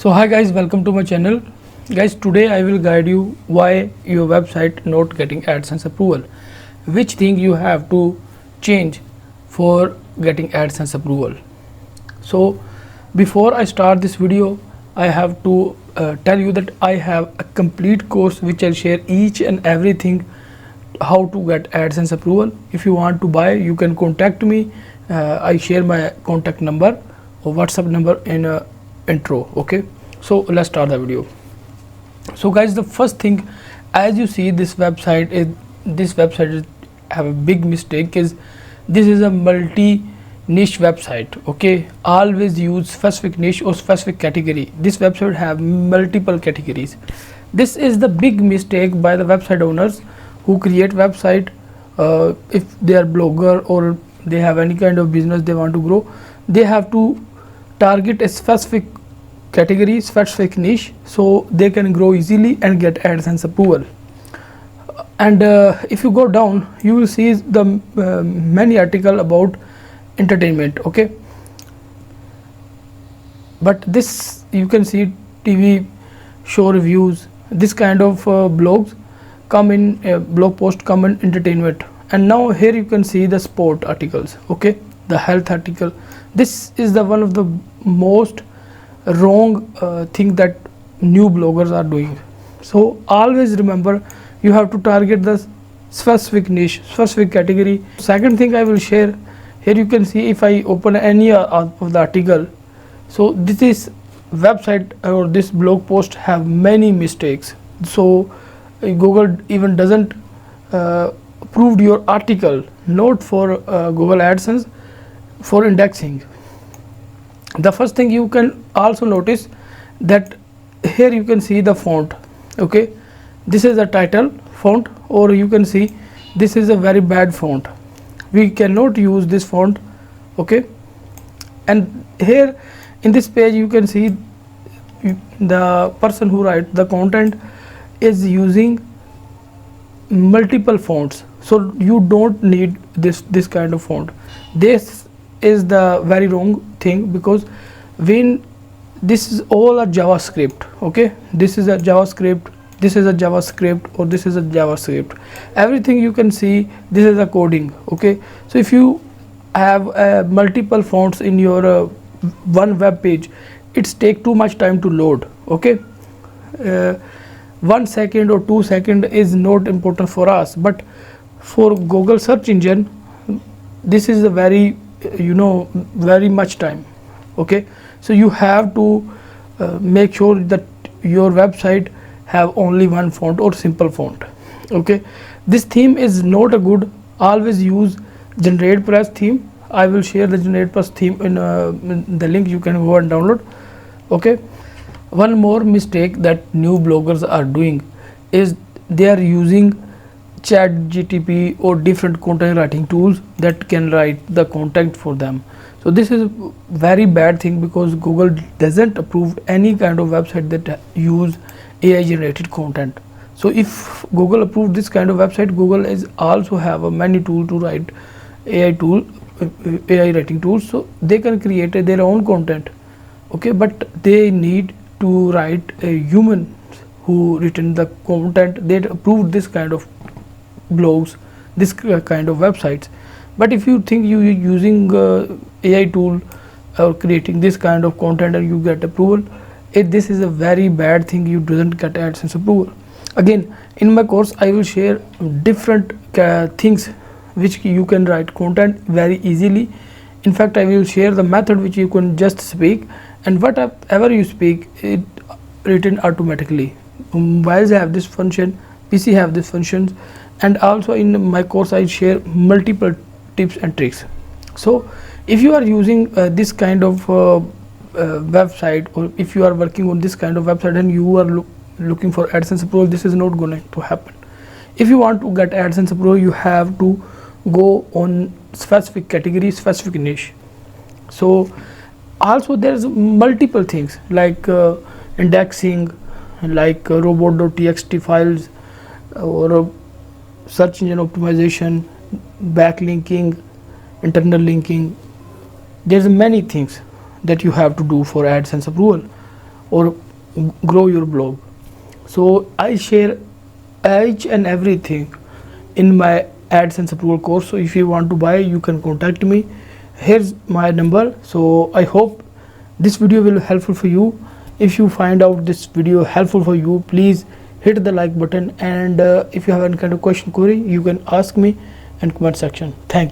So hi guys, welcome to my channel. Guys, today I will guide you why your website not getting AdSense approval. Which thing you have to change for getting AdSense approval. So before I start this video, I have to tell you that I have a complete course which I'll share each and everything how to get AdSense approval. If you want to buy, you can contact me. I share my contact number or WhatsApp number in intro. Okay, so let's start the video. So guys, the first thing, as you see, this website is have a big mistake. Is this is a multi niche website. Okay, always use specific niche or specific category. This website have multiple categories. This is the big mistake by the website owners who create website. If they are blogger or they have any kind of business they want to grow, they have to target a specific category, specific niche, so they can grow easily and get AdSense approval. And if you go down, you will see the many article about entertainment. Okay, but this you can see TV show reviews, this kind of blogs come in blog post come in entertainment. And now here you can see the sport articles. Okay, the health article. This is the one of the most wrong thing that new bloggers are doing. So always remember, you have to target the specific niche, specific category. Second thing I will share, here you can see if I open any of the article, so this is website or this blog post have many mistakes. So Google even doesn't approved your article, not for Google AdSense, for indexing. The first thing you can also notice that here you can see the font. Okay, this is the title font, or you can see this is a very bad font. We cannot use this font. Okay, and here in this page you can see the person who write the content is using multiple fonts, so you don't need this kind of font. This is the very wrong thing, because when this is all a JavaScript. Okay, this is a JavaScript, this is a JavaScript, or this is a JavaScript. Everything you can see, this is a coding. Okay, so if you have multiple fonts in your one web page, it's take too much time to load. Okay, 1 second or 2 seconds is not important for us, but for Google search engine this is a very very much time. Okay, so you have to make sure that your website have only one font or simple font. Okay, this theme is not a good. Always use GeneratePress theme. I will share the GeneratePress theme in the link, you can go and download. Okay, one more mistake that new bloggers are doing is they are using ChatGPT or different content writing tools that can write the content for them. So this is very bad thing, because Google doesn't approve any kind of website that use AI generated content. So if Google approved this kind of website, Google is also have a many tool to write AI writing tools, so they can create their own content. Okay, but they need to write a human who written the content that approved this kind of blogs, this kind of websites. But if you think you using AI tool or creating this kind of content and you get approval, this is a very bad thing. You doesn't get AdSense approval. Again, in my course I will share different things which you can write content very easily. In fact, I will share the method which you can just speak, and whatever you speak, it written automatically. Mobiles have this function, PC have this functions, and also in my course I share multiple tips and tricks. So if you are using this kind of website, or if you are working on this kind of website and you are looking for AdSense approval, this is not going to happen. If you want to get AdSense approval, you have to go on specific category, specific niche. So also there's multiple things like indexing, like robot.txt files, or search engine optimization, backlinking, internal linking. There's many things that you have to do for AdSense approval. or grow your blog. So I share each and everything in my AdSense approval course. So if you want to buy, you can contact me. Here's my number. So I hope this video will be helpful for you. If you find out this video helpful for you, please hit the like button, and if you have any kind of question, query, you can ask me in comment section. Thank you.